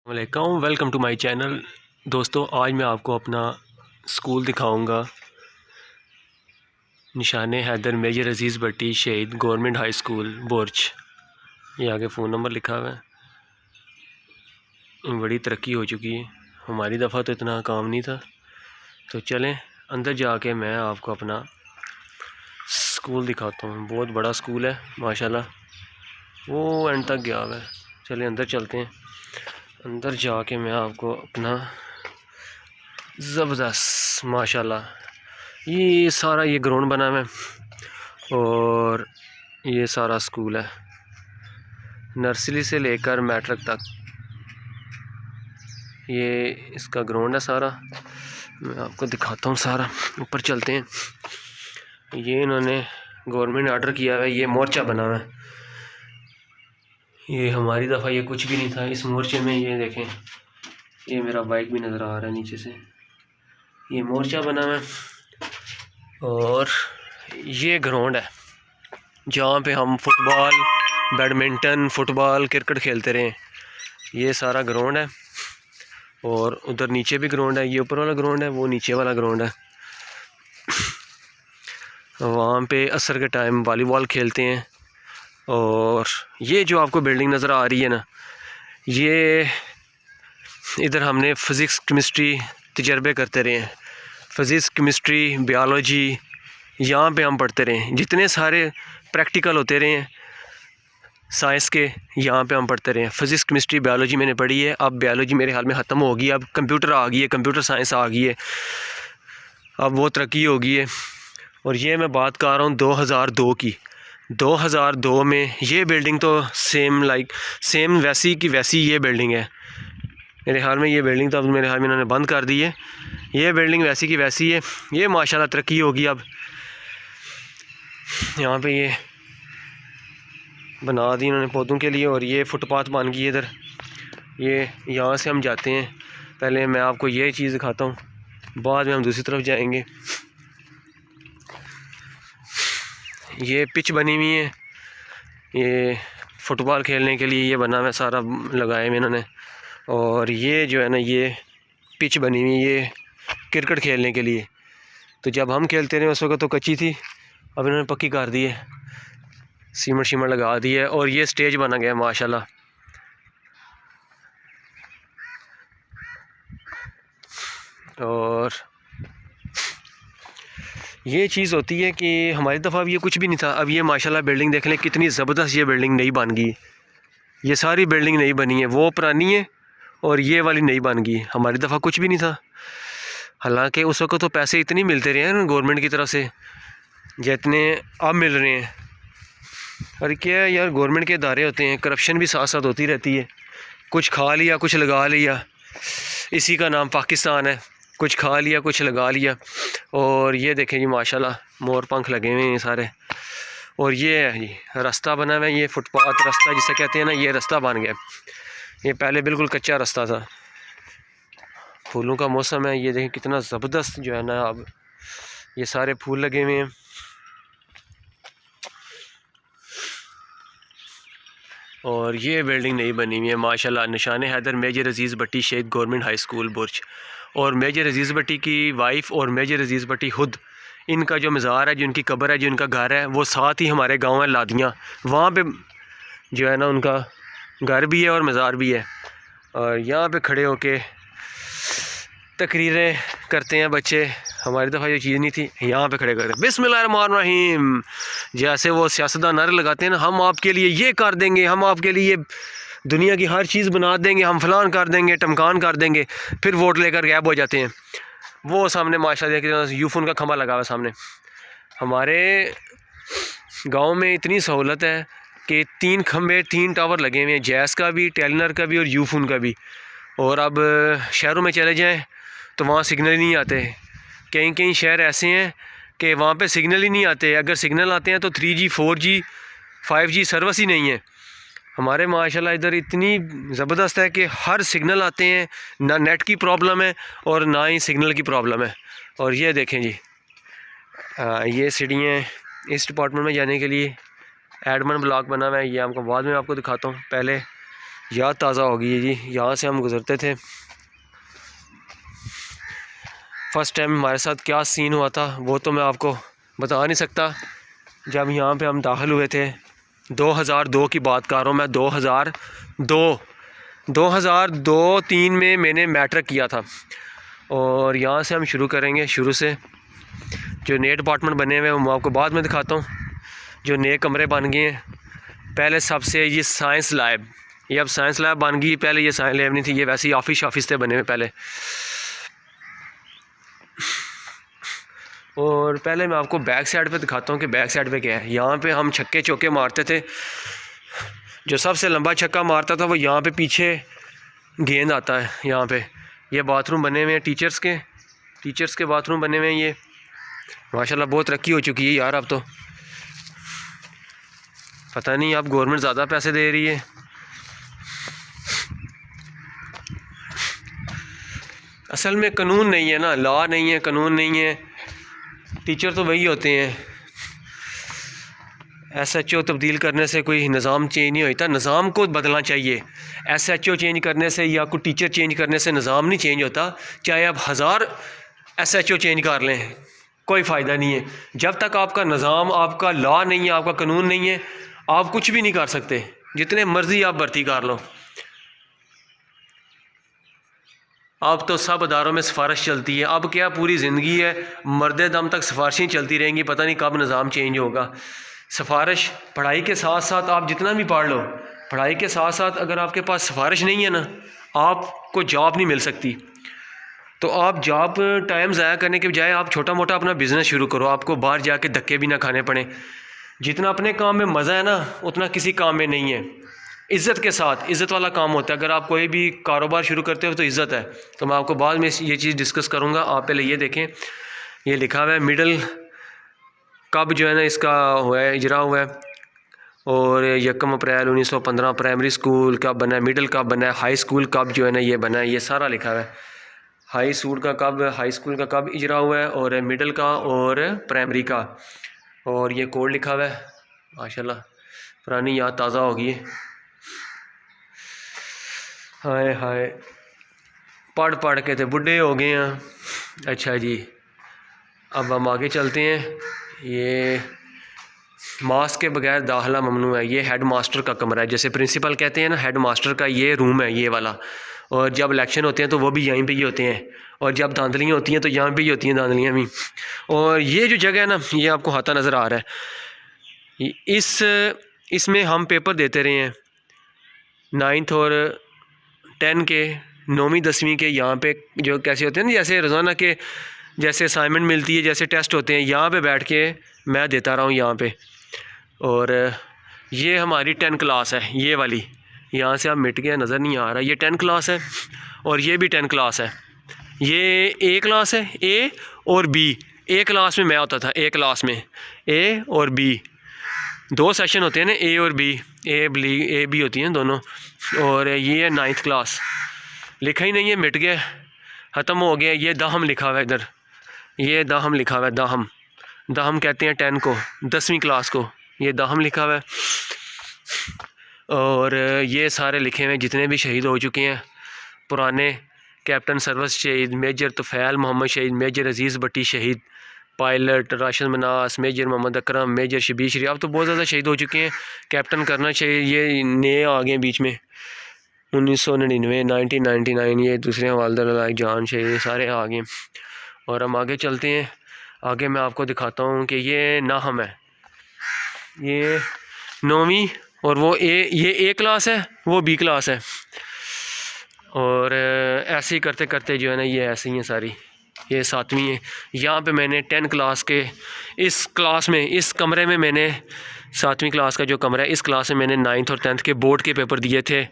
वालेकुम, welcome to my channel. दोस्तों, आज मैं आपको अपना स्कूल दिखाऊंगा। निशान हैदर मेजर अज़ीज़ भट्टी शहीद गवर्नमेंट हाई स्कूल बुर्ज। ये आगे फ़ोन नंबर लिखा हुआ है। बड़ी तरक्की हो चुकी है, हमारी दफ़ा तो इतना काम नहीं था। तो चलें अंदर जाके मैं आपको अपना स्कूल दिखाता हूँ। बहुत बड़ा स्कूल है माशाल्लाह, वो एंड तक गया हुआ है। चलें अंदर चलते हैं। अंदर जाके मैं आपको अपना ज़बरदस्त माशाल्लाह ये सारा ये ग्राउंड बना हुआ है और ये सारा स्कूल है, नर्सरी से लेकर मैट्रिक तक ये इसका ग्राउंड है सारा। मैं आपको दिखाता हूँ सारा। ऊपर चलते हैं। ये इन्होंने गवर्नमेंट ने ऑर्डर किया है, ये मोर्चा बना हुआ है। ये हमारी दफ़ा ये कुछ भी नहीं था। इस मोर्चे में ये देखें, ये मेरा बाइक भी नज़र आ रहा है नीचे से। ये मोर्चा बना हुआ है और ये ग्राउंड है जहाँ पे हम फुटबॉल, बैडमिंटन, फुटबॉल, क्रिकेट खेलते रहे। ये सारा ग्राउंड है और उधर नीचे भी ग्राउंड है। ये ऊपर वाला ग्राउंड है, वो नीचे वाला ग्राउंड है। वहाँ पे असर के टाइम वॉलीबॉल खेलते हैं। और ये जो आपको बिल्डिंग नज़र आ रही है ना, ये इधर हमने फ़िज़िक्स केमिस्ट्री तजर्बे करते रहे हैं। फ़िज़िक्स केमिस्ट्री बायोलॉजी यहाँ पे हम पढ़ते रहे हैं। जितने सारे प्रैक्टिकल होते रहे हैं साइंस के, यहाँ पे हम पढ़ते रहे हैं। फ़िज़िक्स केमिस्ट्री बायोलॉजी मैंने पढ़ी है। अब बायोलॉजी मेरे हाल में ख़त्म हो गई, अब कंप्यूटर आ गई है, कंप्यूटर साइंस आ गई है, अब वो तरक्की हो गई है। और ये मैं बात कर रहा हूँ 2002 की। 2002 में ये बिल्डिंग तो सेम वैसी की वैसी ये बिल्डिंग है मेरे हाल में। ये बिल्डिंग तो अब मेरे हाल में इन्होंने बंद कर दी है। ये बिल्डिंग वैसी की वैसी है। ये माशाल्लाह तरक्की होगी। अब यहाँ पे ये बना दी इन्होंने पौधों के लिए और ये फुटपाथ बन गई इधर। ये यहाँ से हम जाते हैं। पहले मैं आपको ये चीज़ दिखाता हूँ, बाद में हम दूसरी तरफ जाएंगे। ये पिच बनी हुई है, ये फ़ुटबॉल खेलने के लिए ये बना हुआ सारा लगाए हुए इन्होंने। और ये जो है ना, ये पिच बनी हुई है ये क्रिकेट खेलने के लिए। तो जब हम खेलते रहे उस वक्त तो कच्ची थी, अब इन्होंने पक्की कर दी है, सीमेंट शीमेंट लगा दी है। और ये स्टेज बना गया माशाल्लाह। और ये चीज़ होती है कि हमारी दफ़ा अब ये कुछ भी नहीं था। अब ये माशाल्लाह बिल्डिंग देख लें कितनी ज़बरदस्त ये बिल्डिंग नई बन गई। ये सारी बिल्डिंग नई बनी है, वो पुरानी है और ये वाली नई बन गई। हमारी दफ़ा कुछ भी नहीं था। हालांकि उस वक्त तो पैसे इतने मिलते रहे हैं गवर्नमेंट की तरफ से जितने अब मिल रहे हैं। और क्या है यार, गवर्नमेंट के इदारे होते हैं, करप्शन भी साथ साथ होती रहती है। कुछ खा लिया, कुछ लगा लिया, इसी का नाम पाकिस्तान है। कुछ खा लिया, कुछ लगा लिया। और ये देखें जी माशाल्लाह मोर पंख लगे हुए हैं सारे। और ये है जी रास्ता बना हुआ है, ये फुटपाथ रास्ता जिसे कहते हैं ना, ये रास्ता बन गया। ये पहले बिल्कुल कच्चा रास्ता था। फूलों का मौसम है, ये देखें कितना ज़बरदस्त जो है ना, अब ये सारे फूल लगे हुए हैं। और ये बिल्डिंग नई बनी हुई है माशाल्लाह। निशान हैदर मेजर अज़ीज़ भट्टी शहीद गवर्नमेंट हाई स्कूल बुर्ज। और मेजर अज़ीज़ भट्टी की वाइफ और मेजर अज़ीज़ भट्टी खुद, इनका जो मज़ार है, जो इनकी कब्र है, जो इनका घर है, वो साथ ही हमारे गांव है लादियाँ। वहाँ पे जो है ना उनका घर भी है और मज़ार भी है। और यहाँ पे खड़े होके तकरीरें करते हैं बच्चे। हमारी दफ़ा ये चीज़ नहीं थी, यहाँ पे खड़े करते बिस्मिल्लाहिर्रहमानिर्रहीम, जैसे वो सियासतदान नारे लगाते हैं ना, हम आपके लिए ये कर देंगे, हम आपके लिए दुनिया की हर चीज़ बना देंगे, हम फलान कर देंगे, टमकान कर देंगे, फिर वोट लेकर गायब हो जाते हैं। वो सामने माशाल्लाह यूफोन का खंभा लगा हुआ सामने। हमारे गांव में इतनी सहूलत है कि 3 खंभे 3 टावर लगे हुए हैं, जैस का भी, टेलीनर का भी और यूफोन का भी। और अब शहरों में चले जाएं तो वहाँ सिग्नल ही नहीं आते। कई कई शहर ऐसे हैं कि वहाँ पे सिग्नल ही नहीं आते। अगर सिग्नल आते हैं तो 3G 4G 5G सर्विस ही नहीं है। हमारे माशाल्लाह इधर इतनी ज़बरदस्त है कि हर सिग्नल आते हैं, ना नेट की प्रॉब्लम है और ना ही सिग्नल की प्रॉब्लम है। और ये देखें जी ये सीढ़ियाँ इस डिपार्टमेंट में जाने के लिए एडमन ब्लॉक बना हुआ है। ये आपको बाद में आपको दिखाता हूँ। पहले याद ताज़ा हो गई है जी। यहाँ से हम गुज़रते थे, फ़र्स्ट टाइम हमारे साथ क्या सीन हुआ था वो तो मैं आपको बता नहीं सकता। जब यहाँ पे हम दाखिल हुए थे 2002 की बात कर रहा हूँ मैं, 2002-3 में मैंने मैट्रिक किया था। और यहाँ से हम शुरू करेंगे, शुरू से। जो नए डिपार्टमेंट बने हुए हैं वो आपको बाद में दिखाता हूँ। जो नए कमरे बन गए हैं, पहले सबसे ये साइंस लैब, ये अब साइंस लैब बन गई। पहले ये साइंस लैब नहीं थी, ये वैसे ही ऑफिस थे बने हुए पहले। और पहले मैं आपको बैक साइड पे दिखाता हूँ कि बैक साइड पे क्या है। यहाँ पे हम छक्के चौके मारते थे। जो सबसे लंबा छक्का मारता था वो यहाँ पे पीछे गेंद आता है यहाँ पे। ये बाथरूम बने हुए हैं टीचर्स के बाथरूम बने हुए हैं। ये माशाल्लाह बहुत तरक्की हो चुकी है यार। अब तो पता नहीं अब गवर्नमेंट ज़्यादा पैसे दे रही है। असल में कानून नहीं है ना, लॉ नहीं है, कानून नहीं है। टीचर तो वही होते हैं। SHO तब्दील करने से कोई निज़ाम चेंज नहीं होता, निज़ाम को बदलना चाहिए। SHO चेंज करने से या कोई टीचर चेंज करने से निज़ाम नहीं चेंज होता। चाहे आप 1000 SHO चेंज कर लें, कोई फ़ायदा नहीं है। जब तक आपका निज़ाम, आपका लॉ नहीं है, आपका कानून नहीं है, आप कुछ भी नहीं कर सकते। जितने मर्ज़ी आप भर्ती कर लो। अब तो सब अदारों में सिफारिश चलती है। अब क्या पूरी ज़िंदगी है, मरदे दम तक सिफारिशें चलती रहेंगी। पता नहीं कब निज़ाम चेंज होगा। सिफारिश, पढ़ाई के साथ साथ आप जितना भी पढ़ लो, पढ़ाई के साथ साथ अगर आपके पास सिफारिश नहीं है ना, आपको जॉब नहीं मिल सकती। तो आप जॉब टाइम ज़ाया करने के बजाय आप छोटा मोटा अपना बिज़नेस शुरू करो। आपको बाहर जाके धक्के भी ना खाने पड़े। जितना अपने काम में मज़ा है ना, उतना किसी काम में नहीं है। इज़्ज़त के साथ, इज़्ज़त वाला काम होता है। अगर आप कोई भी कारोबार शुरू करते हो तो इज़्ज़त है। तो मैं आपको बाद में ये चीज़ डिस्कस करूँगा। आप पहले ये देखें, ये लिखा हुआ है मिडल कब जो है ना इसका हुआ है, इजरा हुआ है। और 1 अप्रैल 1915 प्राइमरी स्कूल कब बना है, मिडल कब बना है, हाई स्कूल कब जो है ना ये बना है, ये सारा लिखा हुआ है। हाई स्कूल का कब इजरा हुआ है, और मिडल का और प्राइमरी का। और ये कोड लिखा हुआ है। माशाल्लाह पुरानी याद ताज़ा हो गई है। हाय हाय, पढ़ के थे बुढ़े हो गए हैं। अच्छा जी, अब हम आगे चलते हैं। ये मास्क के बगैर दाखिला ममनू है। ये हेड मास्टर का कमरा है, जैसे प्रिंसिपल कहते हैं ना, हेड मास्टर का ये रूम है, ये वाला। और जब इलेक्शन होते हैं तो वो भी यहीं पे ही होते हैं। और जब धांधलियाँ होती हैं तो यहाँ पे ही होती हैं धांधलियाँ भी। और ये जो जगह है ना, ये आपको हाथा नज़र आ रहा है। इसमें हम पेपर देते रहे हैं 9th और 10 के, 9वीं 10वीं के। यहाँ पे जो कैसे होते हैं ना, जैसे रोज़ाना के जैसे असाइनमेंट मिलती है, जैसे टेस्ट होते हैं, यहाँ पे बैठ के मैं देता रहा हूँ यहाँ पे। और ये हमारी 10 क्लास है, ये वाली। यहाँ से आप मिट गया, नज़र नहीं आ रहा। ये 10 क्लास है और ये भी 10 क्लास है। ये A क्लास है, A और B। A क्लास में मैं होता था, A क्लास में A और B 2 सेशन होते हैं ना, A और B, A B होती हैं दोनों। और ये है 9th क्लास। लिखा ही नहीं है, मिट गया, ख़त्म हो गया। ये दाहम लिखा हुआ है इधर, ये दाहम लिखा हुआ है। दाहम कहते हैं 10 को, 10वीं क्लास को। ये दाहम लिखा हुआ है। और ये सारे लिखे हुए जितने भी शहीद हो चुके हैं पुराने। कैप्टन सरवस शहीद, मेजर तुफ़ैल मोहम्मद शहीद, मेजर अजीज़ भट्टी शहीद, पायलट राशिद मनास, मेजर मोहम्मद अकरम, मेजर शबीर शरीफ। अब तो बहुत ज़्यादा शहीद हो चुके हैं। कैप्टन करना चाहिए, ये नए आ गए बीच में। 1999, 1999, ये दूसरे हवालदार जान शहीद, सारे आ गए। और हम आगे चलते हैं। आगे मैं आपको दिखाता हूँ कि ये नाहम है, ये 9वीं, और वो ये A क्लास है, वो B क्लास है। और ऐसे ही करते करते जो है ना, ये ऐसे ही हैं सारी। ये 7वीं है। यहाँ पे मैंने 10 क्लास के इस क्लास में, इस कमरे में मैंने 7वीं क्लास का जो कमरा है, इस क्लास में मैंने 9th और 10th के बोर्ड के पेपर दिए थे।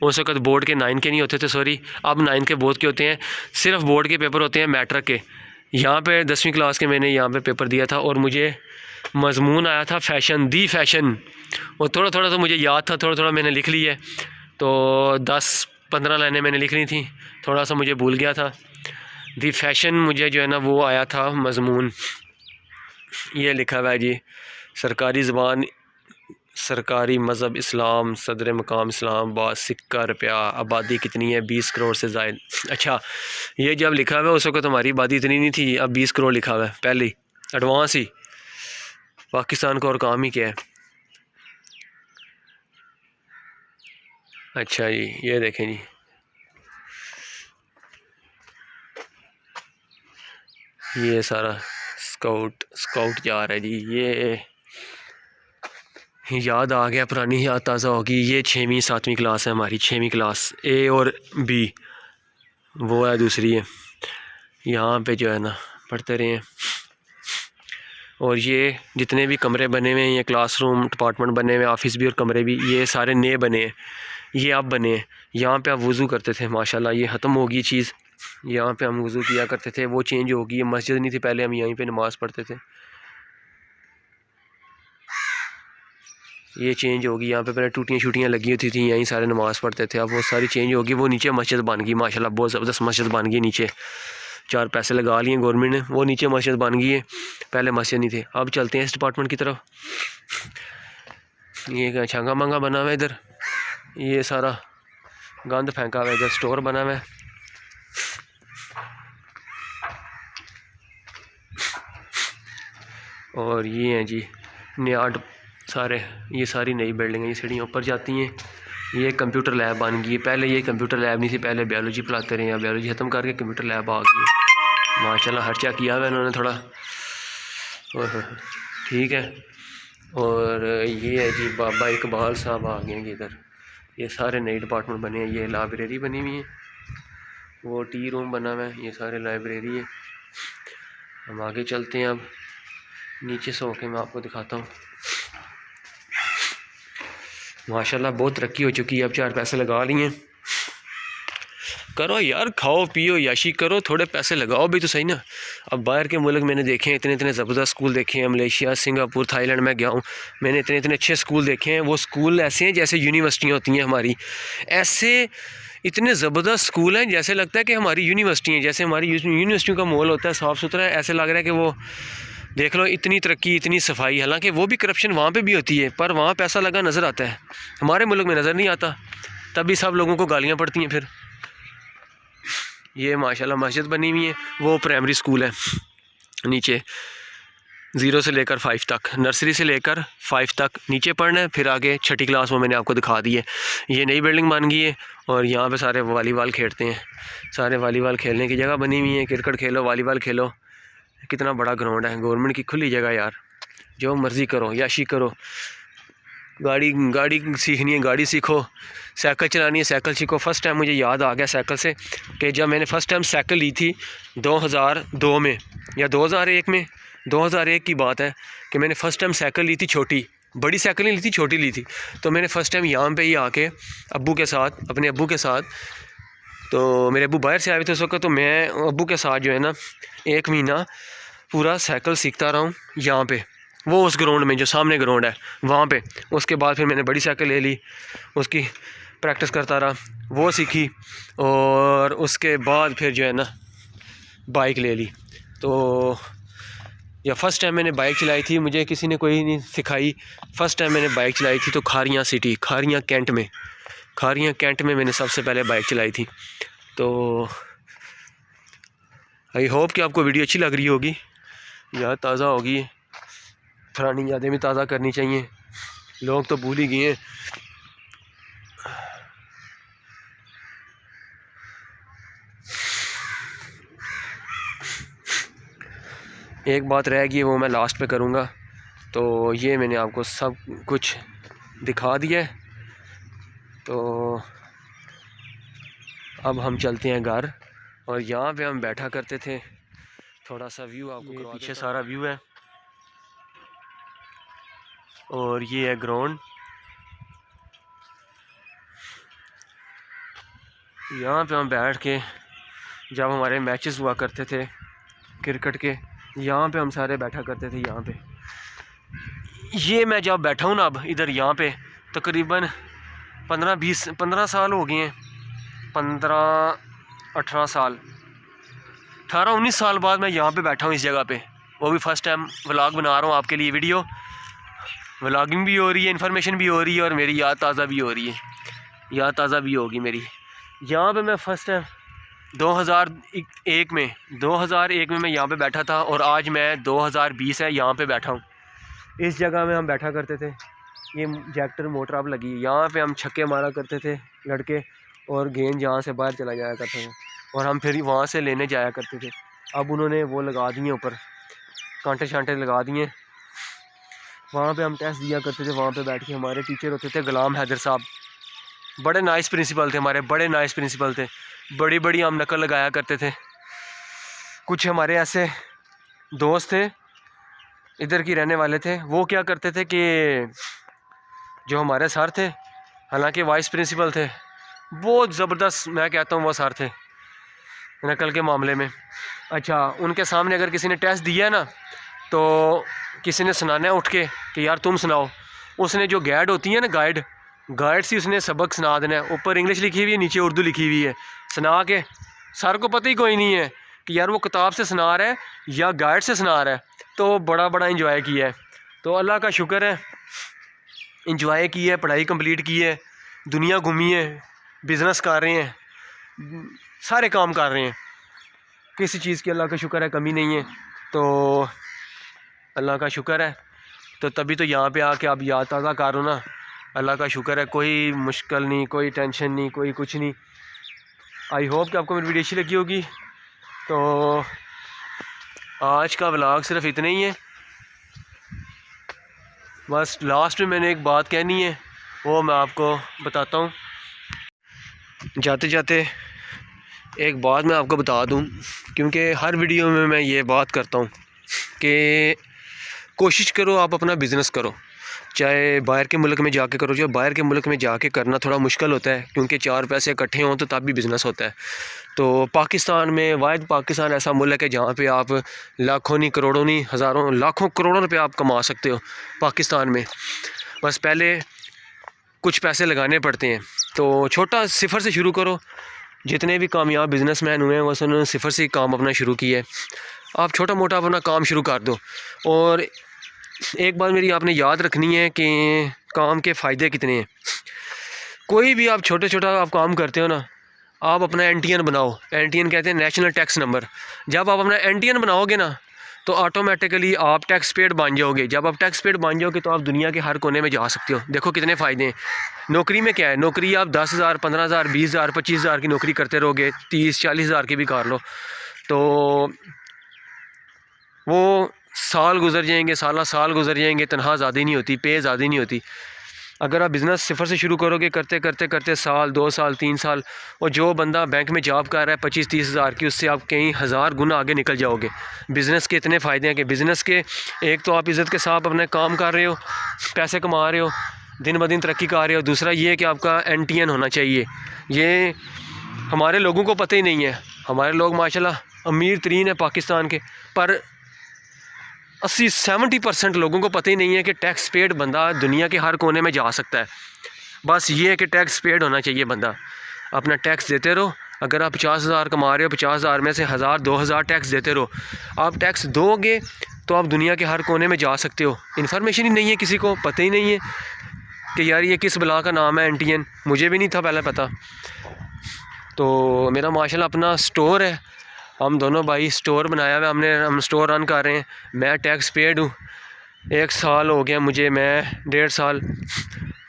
उस वक्त बोर्ड के 9 के नहीं होते थे, सॉरी, अब 9 के बोर्ड के होते हैं। सिर्फ बोर्ड के पेपर होते हैं मैट्रिक के। यहाँ पे 10वीं क्लास के मैंने यहाँ पे पेपर दिया था। और मुझे मजमून आया था फैशन, दी फैशन। और थोड़ा थोड़ा तो मुझे याद था, थोड़ा थोड़ा मैंने लिख ली है। तो 10-15 लाइनें मैंने लिख ली थी, थोड़ा सा मुझे भूल गया था। दी फैशन मुझे जो है ना वो आया था मजमून। ये लिखा हुआ है जी, सरकारी ज़बान सरकारी मज़हब इस्लाम, सदर मकाम इस्लामाबाद, सिक्का रुपया, आबादी कितनी है 20 करोड़ से ज़ायद। अच्छा, ये जब लिखा हुआ है उस वक्त हमारी आबादी इतनी नहीं थी, अब 20 करोड़ लिखा हुआ है, पहले एडवांस ही। पाकिस्तान को और काम ही क्या है। अच्छा जी, ये देखें जी, ये सारा स्काउट जा रहा है जी। ये याद आ गया, पुरानी याद ताज़ा होगी। ये 6वीं 7वीं क्लास है हमारी, 6वीं क्लास ए और बी, वो है दूसरी है। यहाँ पे जो है ना पढ़ते रहे हैं। और ये जितने भी कमरे बने हुए हैं, ये क्लासरूम डिपार्टमेंट बने हुए हैं, ऑफिस भी और कमरे भी, ये सारे नए बने हैं, ये अब बने हैं। यहाँ पे आप वज़ू करते थे, माशाल्लाह ये ख़त्म होगी चीज़। यहाँ पे हम वज़ू किया करते थे, वो चेंज होगी। ये मस्जिद नहीं थी पहले, हम यहीं पे नमाज़ पढ़ते थे, ये चेंज होगी। यहाँ पे पहले टूटियाँ शूटियाँ लगी होती थी, यहीं सारे नमाज़ पढ़ते थे, अब वो सारी चेंज होगी। वो नीचे मस्जिद बन गई माशाल्लाह, बहुत ज़बरदस्त मस्जिद बन गई नीचे। 4 पैसे लगा लिए गवर्नमेंट ने, वो नीचे मस्जिद बन गई है, पहले मस्जिद नहीं थे। अब चलते हैं इस डिपार्टमेंट की तरफ। ये क्या छंगा मंगा बना हुआ है इधर, ये सारा गंद फेंका हुआ है। इधर स्टोर बना हुआ है। और ये हैं जी नया सारे, ये सारी नई बिल्डिंग है, ये सीढ़ियाँ ऊपर जाती हैं। ये कंप्यूटर लैब बन गई है, पहले ये कंप्यूटर लैब नहीं थी, पहले बायोलॉजी पढ़ाते रहे हैं, बायोलॉजी ख़त्म करके कंप्यूटर लैब आ गई। माशाल्लाह खर्चा किया हुआ इन्होंने थोड़ा, ठीक है। और ये है जी बाबा इकबाल साहब आ गए हैं इधर। ये सारे नए डिपार्टमेंट बने हैं। ये लाइब्रेरी बनी हुई है, वो टी रूम बना हुआ है, ये सारे लाइब्रेरी है। हम आगे चलते हैं, अब नीचे से होके मैं आपको दिखाता हूँ। माशाल्लाह बहुत तरक्की हो चुकी है, अब 4 पैसे लगा लिए। करो यार, खाओ पियो याशी करो, थोड़े पैसे लगाओ भी तो सही ना। अब बाहर के मुल्क मैंने देखे हैं, इतने इतने ज़बरदस्त स्कूल देखे हैं। मलेशिया, सिंगापुर, थाईलैंड में गया हूँ, मैंने इतने इतने अच्छे स्कूल देखे हैं। वो स्कूल ऐसे हैं जैसे यूनिवर्सिटियाँ होती हैं हमारी, ऐसे इतने ज़बरदस्त स्कूल हैं जैसे लगता है कि हमारी यूनिवर्सिटी हैं, जैसे हमारी यूनिवर्सिटियों का माहौल होता है साफ़ सुथरा है, ऐसे लग रहा है कि वो देख लो इतनी तरक्की इतनी सफाई। हालांकि वो भी करप्शन वहाँ पे भी होती है, पर वहाँ पैसा लगा नज़र आता है, हमारे मुल्क में नज़र नहीं आता, तभी सब लोगों को गालियाँ पड़ती हैं फिर। ये माशाल्लाह मस्जिद बनी हुई है, वो प्राइमरी स्कूल है नीचे, 0 से लेकर 5 तक, नर्सरी से लेकर 5 तक नीचे पढ़ना है, फिर आगे 6ठी क्लास वो मैंने आपको दिखा दी है। ये नई बिल्डिंग बन गई है और यहाँ पे सारे वॉलीबॉल खेलते हैं, सारे वॉलीबॉल खेलने की जगह बनी हुई है। क्रिकेट खेलो, वॉलीबॉल खेलो, कितना बड़ा ग्राउंड है, गवर्नमेंट की खुली जगह यार, जो मर्ज़ी करो, याशी करो। गाड़ी सीखनी है गाड़ी सीखो, साइकिल चलानी है साइकिल सीखो। फ़र्स्ट टाइम मुझे याद आ गया साइकिल से कि जब मैंने फ़र्स्ट टाइम साइकिल ली थी 2002 में या 2001 में, 2001 की बात है कि मैंने फ़र्स्ट टाइम साइकिल ली थी, छोटी, बड़ी साइकिल नहीं ली थी, छोटी ली थी। तो मैंने फ़र्स्ट टाइम यहाँ पे ही आके अब्बू के साथ, अपने अब्बू के साथ, तो मेरे अब्बू बाहर से आए थे उस वक्त, तो मैं अब्बू के साथ जो है ना 1 महीना पूरा साइकिल सीखता रहा हूँ यहाँ पे, वो उस ग्राउंड में जो सामने ग्राउंड है वहाँ पे। उसके बाद फिर मैंने बड़ी साइकिल ले ली, उसकी प्रैक्टिस करता रहा, वो सीखी, और उसके बाद फिर जो है ना बाइक ले ली। तो या फ़र्स्ट टाइम मैंने बाइक चलाई थी, मुझे किसी ने कोई नहीं सिखाई, फ़र्स्ट टाइम मैंने बाइक चलाई थी तो खारियाँ सिटी, खारियाँ कैंट में मैंने सबसे पहले बाइक चलाई थी। तो आई होप कि आपको वीडियो अच्छी लग रही होगी, याद ताज़ा होगी, पुरानी यादें भी ताज़ा करनी चाहिए, लोग तो भूल ही गए हैं। एक बात रह गई है, वो मैं लास्ट पे करूँगा। तो ये मैंने आपको सब कुछ दिखा दिया है, तो अब हम चलते हैं घर। और यहाँ पे हम बैठा करते थे, थोड़ा सा व्यू आपको पीछे सारा व्यू है, और ये है ग्राउंड। यहाँ पे हम बैठ के जब हमारे मैचेस हुआ करते थे क्रिकेट के, यहाँ पे हम सारे बैठा करते थे। यहाँ पे ये मैं जब बैठा हूँ ना अब इधर, यहाँ पे तकरीबन 15 साल हो गए हैं, 15-18 साल, 18-19 साल बाद मैं यहाँ पे बैठा हूँ इस जगह पे। वो भी फ़र्स्ट टाइम व्लॉग बना रहा हूँ आपके लिए वीडियो। व्लॉगिंग भी हो रही है, इन्फॉर्मेशन भी हो रही है और मेरी याद ताज़ा भी हो रही है, याद ताज़ा भी होगी मेरी। यहाँ पे मैं फ़र्स्ट टाइम 2001 में मैं यहाँ पे बैठा था और आज मैं 2020 है यहाँ पे बैठा हूँ। इस जगह में हम बैठा करते थे, ये जैक्टर मोटर अब लगी है, यहाँ पे हम छक्के मारा करते थे लड़के और गेंद यहाँ से बाहर चला जाया करते थे और हम फिर वहाँ से लेने जाया करते थे। अब उन्होंने वो लगा दिए ऊपर कांटे शांटे लगा दिए, वहाँ पे हम टेस्ट दिया करते थे। वहाँ पे बैठ के हमारे टीचर होते थे गुलाम हैदर साहब, बड़े नाइस प्रिंसिपल थे हमारे, बड़े नाइस प्रिंसिपल थे, बड़ी बड़ी हम नकल लगाया करते थे। कुछ हमारे ऐसे दोस्त थे इधर की रहने वाले थे, वो क्या करते थे कि जो हमारे सर थे, हालांकि वाइस प्रिंसिपल थे, बहुत ज़बरदस्त मैं कहता हूँ वो सर थे नकल के मामले में। अच्छा, उनके सामने अगर किसी ने टेस्ट दिया ना तो किसी ने सुनाना है उठ के कि यार तुम सुनाओ, उसने जो गाइड होती है ना गाइड से उसने सबक सुना देना है। ऊपर इंग्लिश लिखी हुई है, नीचे उर्दू लिखी हुई है, सुना के सर को पता ही कोई नहीं है कि यार वो किताब से सुना रहा है या गाइड से सुना रहा है। तो बड़ा इंजॉय किया है, तो अल्लाह का शुक्र है, इंजॉय की है, पढ़ाई कंप्लीट की है, दुनिया घूमी है, बिज़नेस कर रहे हैं, सारे काम कर रहे हैं, किसी चीज़ की अल्लाह का शुक्र है कमी नहीं है। तो अल्लाह का शुक्र है, तो तभी तो यहाँ पे आके आप याद ताज़ा करो ना। अल्लाह का शुक्र है, कोई मुश्किल नहीं, कोई टेंशन नहीं, कोई कुछ नहीं। आई होप कि आपको मेरी वीडियो अच्छी लगी होगी। तो आज का व्लॉग सिर्फ इतना ही है, बस लास्ट में मैंने एक बात कहनी है, वो मैं आपको बताता हूँ। जाते जाते एक बात मैं आपको बता दूँ, क्योंकि हर वीडियो में मैं ये बात करता हूँ कि कोशिश करो आप अपना बिज़नेस करो, चाहे बाहर के मुल्क में जाके करो। जो बाहर के मुल्क में जाके करना थोड़ा मुश्किल होता है, क्योंकि 4 पैसे इकट्ठे हों तो तब भी बिज़नेस होता है। तो पाकिस्तान में वाहिद पाकिस्तान ऐसा मुल्क है जहाँ पे आप लाखों नहीं, करोड़ों नहीं, हज़ारों लाखों करोड़ों रुपए आप कमा सकते हो पाकिस्तान में। बस पहले कुछ पैसे लगाने पड़ते हैं। तो छोटा सिफर से शुरू करो। जितने भी कामयाब बिज़नेसमैन हुए हैं वो उन्होंने सिफर से काम अपना शुरू किया है। आप छोटा मोटा अपना काम शुरू कर दो। और एक बात मेरी आपने याद रखनी है कि काम के फ़ायदे कितने हैं। कोई भी आप छोटा आप काम करते हो ना, आप अपना NTN बनाओ। NTN कहते हैं नेशनल टैक्स नंबर। जब आप अपना NTN बनाओगे ना तो ऑटोमेटिकली आप टैक्स पेड बन जाओगे। जब आप टैक्स पेड बन जाओगे तो आप दुनिया के हर कोने में जा सकते हो। देखो कितने फ़ायदे हैं। नौकरी में क्या है, नौकरी आप 10,000, 15,000, 20,000, 25,000 की नौकरी करते रहोगे, 30-40,000 की भी कर लो, तो वो साल गुजर जाएंगे, साल गुजर जाएंगे, तनख्वाह ज़्यादा नहीं होती, पे ज़्यादा नहीं होती। अगर आप बिज़नेस सिफर से शुरू करोगे, करते करते साल, 2 साल, 3 साल, और जो बंदा बैंक में जॉब कर रहा है 25-30 हज़ार की, उससे आप कई हज़ार गुना आगे निकल जाओगे। बिज़नेस के इतने फ़ायदे हैं कि बिज़नेस के एक तो आप इज़्ज़त के साथ अपने काम कर रहे हो, पैसे कमा रहे हो, दिन ब दिन तरक्की कर रहे हो। दूसरा ये है कि आपका NTN होना चाहिए। ये हमारे लोगों को पता ही नहीं है। हमारे लोग माशाल्लाह अमीर तरीन है पाकिस्तान के, पर 80-70% लोगों को पता ही नहीं है कि टैक्स पेड बंदा दुनिया के हर कोने में जा सकता है। बस ये है कि टैक्स पेड होना चाहिए बंदा, अपना टैक्स देते रहो। अगर आप 50,000 कमा रहे हो, 50,000 में से 1,000-2,000 टैक्स देते रहो। आप टैक्स दोगे तो आप दुनिया के हर कोने में जा सकते हो। इन्फॉर्मेशन ही नहीं है, किसी को पता ही नहीं है कि यार ये किस बला का नाम है NTN। मुझे भी नहीं था पहले पता। तो मेरा माशाल्लाह अपना स्टोर है, हम दोनों भाई स्टोर बनाया हुआ है, हम स्टोर रन कर रहे हैं। मैं टैक्स पेड हूँ, 1 साल हो गया मुझे, मैं 1.5 साल।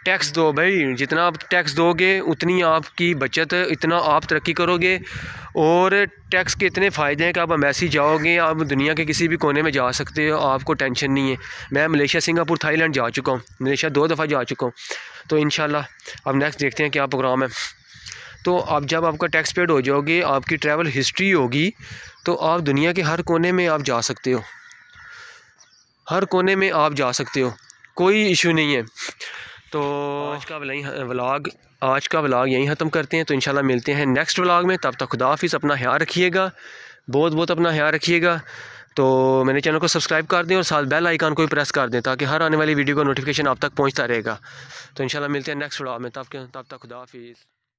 टैक्स दो भाई, जितना आप टैक्स दोगे उतनी आपकी बचत, इतना आप तरक्की करोगे। और टैक्स के इतने फ़ायदे हैं कि आप अम्बेसी जाओगे, आप दुनिया के किसी भी कोने में जा सकते हो, आपको टेंशन नहीं है। मैं मलेशिया, सिंगापुर, थाईलैंड जा चुका हूँ, मलेशिया 2 दफ़ा जा चुका हूँ। तो इंशाल्लाह अब नेक्स्ट देखते हैं क्या प्रोग्राम है। तो अब जब आपका टैक्स पेड हो जाओगे, आपकी ट्रैवल हिस्ट्री होगी, तो आप दुनिया के हर कोने में आप जा सकते हो, हर कोने में आप जा सकते हो, कोई इशू नहीं है। तो आज का व्लॉग यहीं ख़त्म करते हैं। तो इंशाल्लाह मिलते हैं नेक्स्ट व्लॉग में। तब तक खुदा हाफिज़, अपना ख्याल रखिएगा, बहुत अपना ख्याल रखिएगा। तो मेरे चैनल को सब्सक्राइब कर दें और साथ बेल आइकन को भी प्रेस कर दें, ताकि हर आने वाली वीडियो का नोटिफिकेशन आप तक पहुँचता रहेगा। तो इंशाल्लाह मिलते हैं नेक्स्ट व्लॉग में। तब तक खुदा हाफिज़।